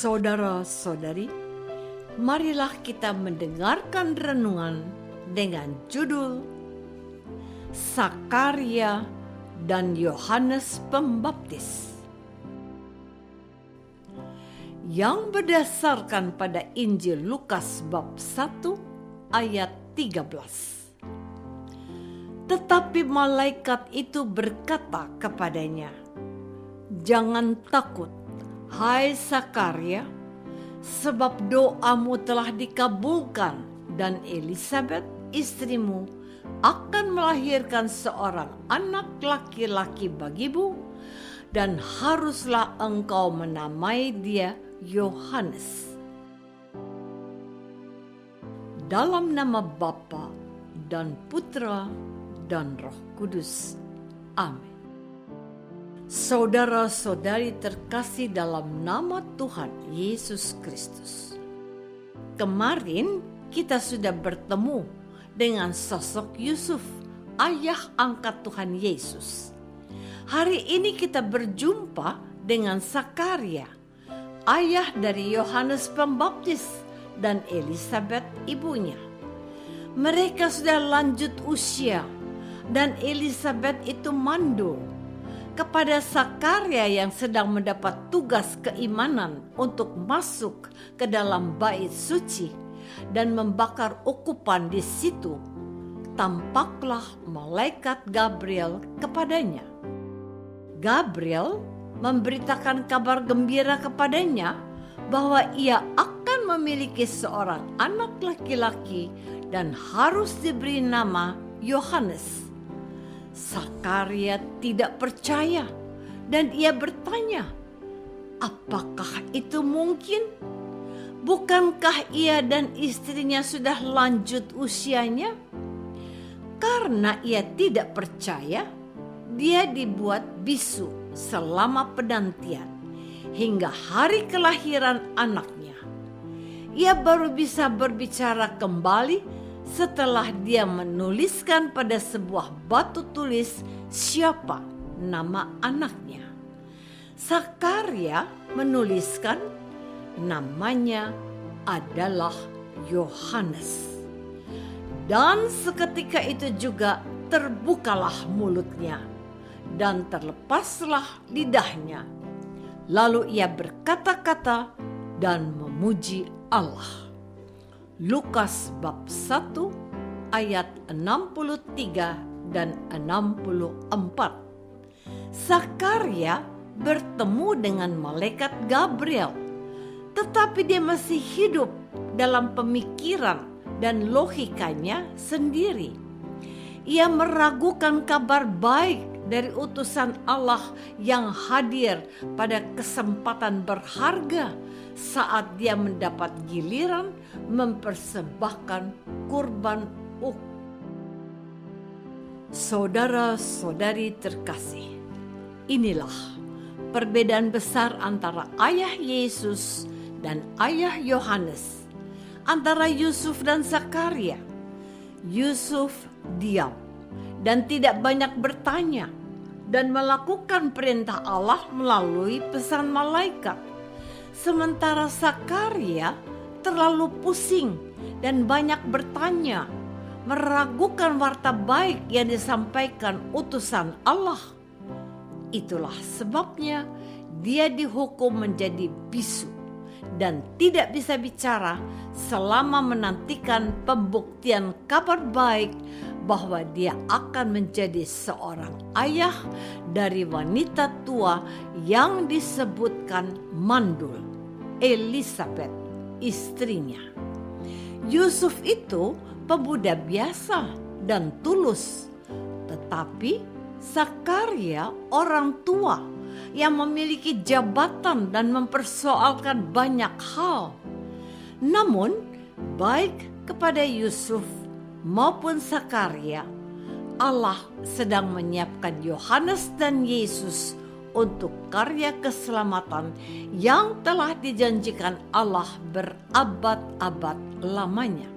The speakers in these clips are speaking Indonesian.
Saudara-saudari, marilah kita mendengarkan renungan dengan judul Sakaria dan Yohanes Pembaptis yang berdasarkan pada Injil Lukas bab 1 ayat 13. Tetapi malaikat itu berkata kepadanya, "Jangan takut, hai Sakaria, sebab doamu telah dikabulkan dan Elisabet istrimu akan melahirkan seorang anak laki-laki bagimu dan haruslah engkau menamai dia Yohanes. Dalam nama Bapa dan Putra dan Roh Kudus. Amin." Saudara-saudari terkasih dalam nama Tuhan Yesus Kristus. Kemarin kita sudah bertemu dengan sosok Yusuf, ayah angkat Tuhan Yesus. Hari ini kita berjumpa dengan Sakaria, ayah dari Yohanes Pembaptis dan Elisabet ibunya. Mereka sudah lanjut usia dan Elisabet itu mandul. Kepada Sakaria yang sedang mendapat tugas keimanan untuk masuk ke dalam bait suci dan membakar ukupan di situ, tampaklah malaikat Gabriel kepadanya. Gabriel memberitakan kabar gembira kepadanya bahwa ia akan memiliki seorang anak laki-laki dan harus diberi nama Yohanes. Sakaria tidak percaya dan ia bertanya, "Apakah itu mungkin? Bukankah ia dan istrinya sudah lanjut usianya?" Karena ia tidak percaya, dia dibuat bisu selama penantian hingga hari kelahiran anaknya. Ia baru bisa berbicara kembali setelah dia menuliskan pada sebuah batu tulis siapa nama anaknya. Sakaria menuliskan namanya adalah Yohanes. Dan seketika itu juga terbukalah mulutnya dan terlepaslah lidahnya. Lalu ia berkata-kata dan memuji Allah. Lukas bab 1 ayat 63 dan 64. Sakaria bertemu dengan malaikat Gabriel, tetapi dia masih hidup dalam pemikiran dan logikanya sendiri. Ia meragukan kabar baik dari utusan Allah yang hadir pada kesempatan berharga saat dia mendapat giliran mempersembahkan kurban ukhuwah. Saudara-saudari terkasih, inilah perbedaan besar antara ayah Yesus dan ayah Yohanes, antara Yusuf dan Sakaria. Yusuf diam dan tidak banyak bertanya dan melakukan perintah Allah melalui pesan malaikat. Sementara Sakaria terlalu pusing dan banyak bertanya, meragukan warta baik yang disampaikan utusan Allah. Itulah sebabnya dia dihukum menjadi bisu dan tidak bisa bicara selama menantikan pembuktian kabar baik bahwa dia akan menjadi seorang ayah dari wanita tua yang disebutkan mandul, Elisabet istrinya. Yusuf itu pemuda biasa dan tulus, tetapi Sakaria orang tua yang memiliki jabatan dan mempersoalkan banyak hal. Namun baik kepada Yusuf maupun Sakaria, Allah sedang menyiapkan Yohanes dan Yesus untuk karya keselamatan yang telah dijanjikan Allah berabad-abad lamanya.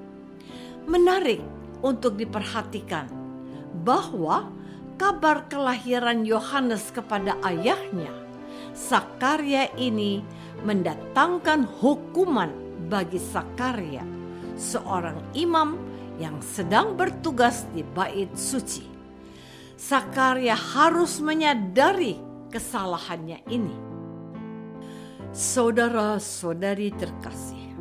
Menarik untuk diperhatikan bahwa kabar kelahiran Yohanes kepada ayahnya, Sakaria ini mendatangkan hukuman bagi Sakaria, seorang imam yang sedang bertugas di bait suci. Sakaria harus menyadari kesalahannya ini. Saudara-saudari terkasih,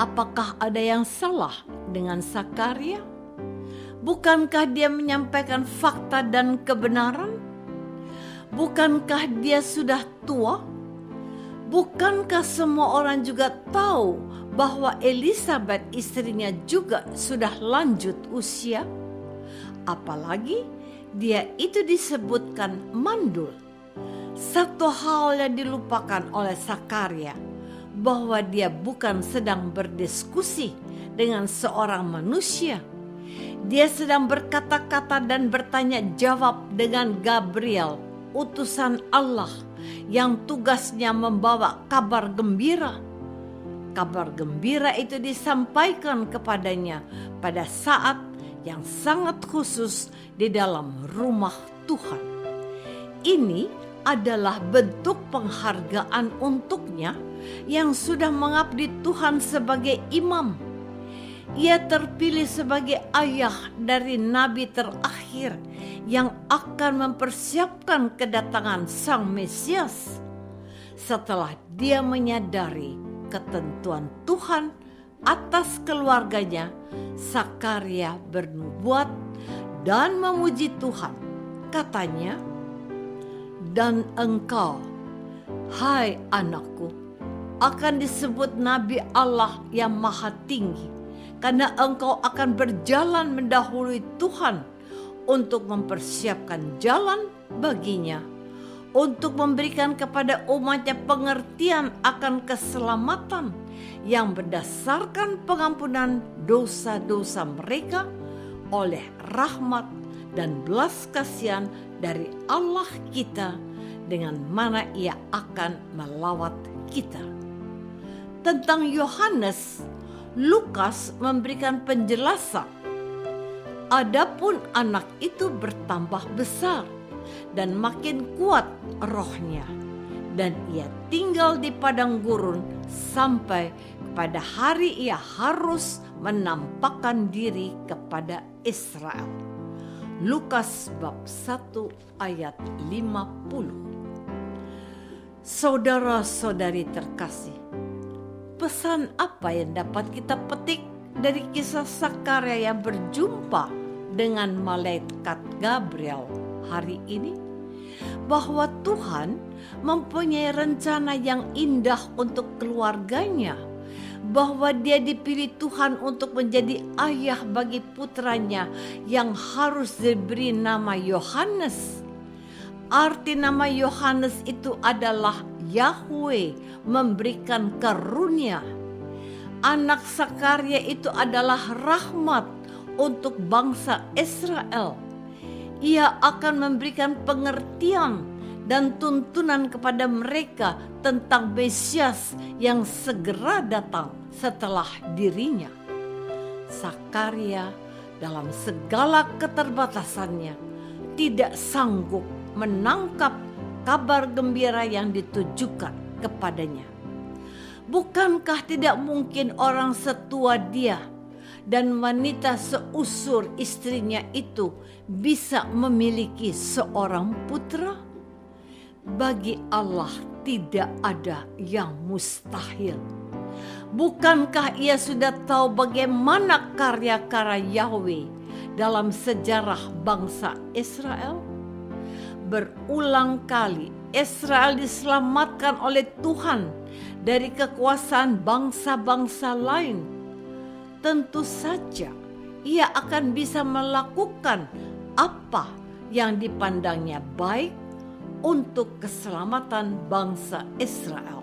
apakah ada yang salah dengan Sakaria? Bukankah dia menyampaikan fakta dan kebenaran? Bukankah dia sudah tua? Bukankah semua orang juga tahu bahwa Elisabeth istrinya juga sudah lanjut usia? Apalagi dia itu disebutkan mandul. Satu hal yang dilupakan oleh Sakaria, bahwa dia bukan sedang berdiskusi dengan seorang manusia. Dia sedang berkata-kata dan bertanya jawab dengan Gabriel, utusan Allah yang tugasnya membawa kabar gembira. Kabar gembira itu disampaikan kepadanya pada saat yang sangat khusus di dalam rumah Tuhan. Ini adalah bentuk penghargaan untuknya yang sudah mengabdi Tuhan sebagai imam. Ia terpilih sebagai ayah dari nabi terakhir yang akan mempersiapkan kedatangan Sang Mesias. Setelah dia menyadari ketentuan Tuhan atas keluarganya, Sakaria bernubuat dan memuji Tuhan. Katanya, "Dan engkau, hai anakku, akan disebut Nabi Allah yang Maha Tinggi, karena engkau akan berjalan mendahului Tuhan untuk mempersiapkan jalan baginya, untuk memberikan kepada umatnya pengertian akan keselamatan yang berdasarkan pengampunan dosa-dosa mereka oleh rahmat dan belas kasihan dari Allah kita, dengan mana ia akan melawat kita." Tentang Yohanes, Lukas memberikan penjelasan. Adapun anak itu bertambah besar dan makin kuat rohnya, dan ia tinggal di padang gurun sampai pada hari ia harus menampakkan diri kepada Israel. Lukas bab 1 ayat 50. Saudara-saudari terkasih, pesan apa yang dapat kita petik dari kisah Sakaria yang berjumpa dengan malaikat Gabriel hari ini? Bahwa Tuhan mempunyai rencana yang indah untuk keluarganya, bahwa dia dipilih Tuhan untuk menjadi ayah bagi putranya yang harus diberi nama Yohanes. Arti nama Yohanes itu adalah Yahweh memberikan karunia. Anak Sakaria itu adalah rahmat untuk bangsa Israel. Ia akan memberikan pengertian dan tuntunan kepada mereka tentang Mesias yang segera datang setelah dirinya. Sakaria dalam segala keterbatasannya tidak sanggup menangkap kabar gembira yang ditujukan kepadanya. Bukankah tidak mungkin orang setua dia dan wanita seusur istrinya itu bisa memiliki seorang putra? Bagi Allah tidak ada yang mustahil. Bukankah ia sudah tahu bagaimana karya-karya Yahweh dalam sejarah bangsa Israel? Berulang kali Israel diselamatkan oleh Tuhan dari kekuasaan bangsa-bangsa lain. Tentu saja ia akan bisa melakukan apa yang dipandangnya baik untuk keselamatan bangsa Israel.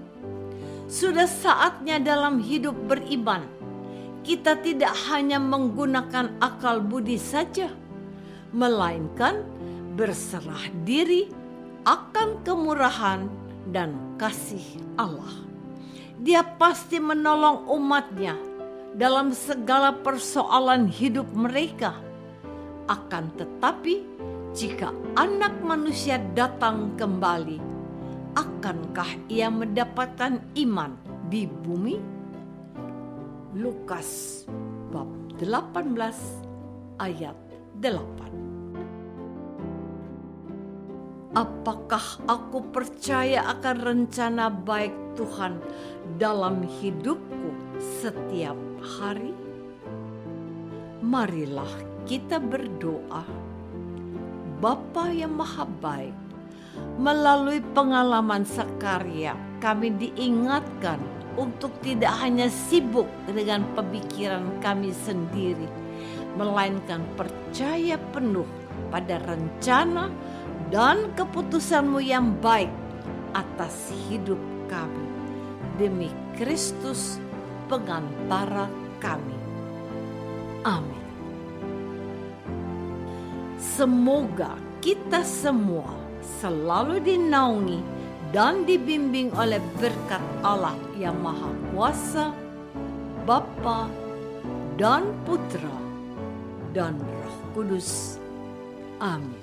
Sudah saatnya dalam hidup beriman, kita tidak hanya menggunakan akal budi saja, melainkan berserah diri akan kemurahan dan kasih Allah. Dia pasti menolong umatnya dalam segala persoalan hidup mereka. Akan tetapi, jika Anak Manusia datang kembali, akankah ia mendapatkan iman di bumi? Lukas bab 18 ayat 8. Apakah aku percaya akan rencana baik Tuhan dalam hidupku setiap hari? Marilah kita berdoa. Bapa yang Maha Baik, melalui pengalaman Sakarya, kami diingatkan untuk tidak hanya sibuk dengan pemikiran kami sendiri, melainkan percaya penuh pada rencana dan keputusan-Mu yang baik atas hidup kami. Demi Kristus, pengantara kami. Amin. Semoga kita semua selalu dinaungi dan dibimbing oleh berkat Allah yang Maha Kuasa, Bapa dan Putra dan Roh Kudus. Amin.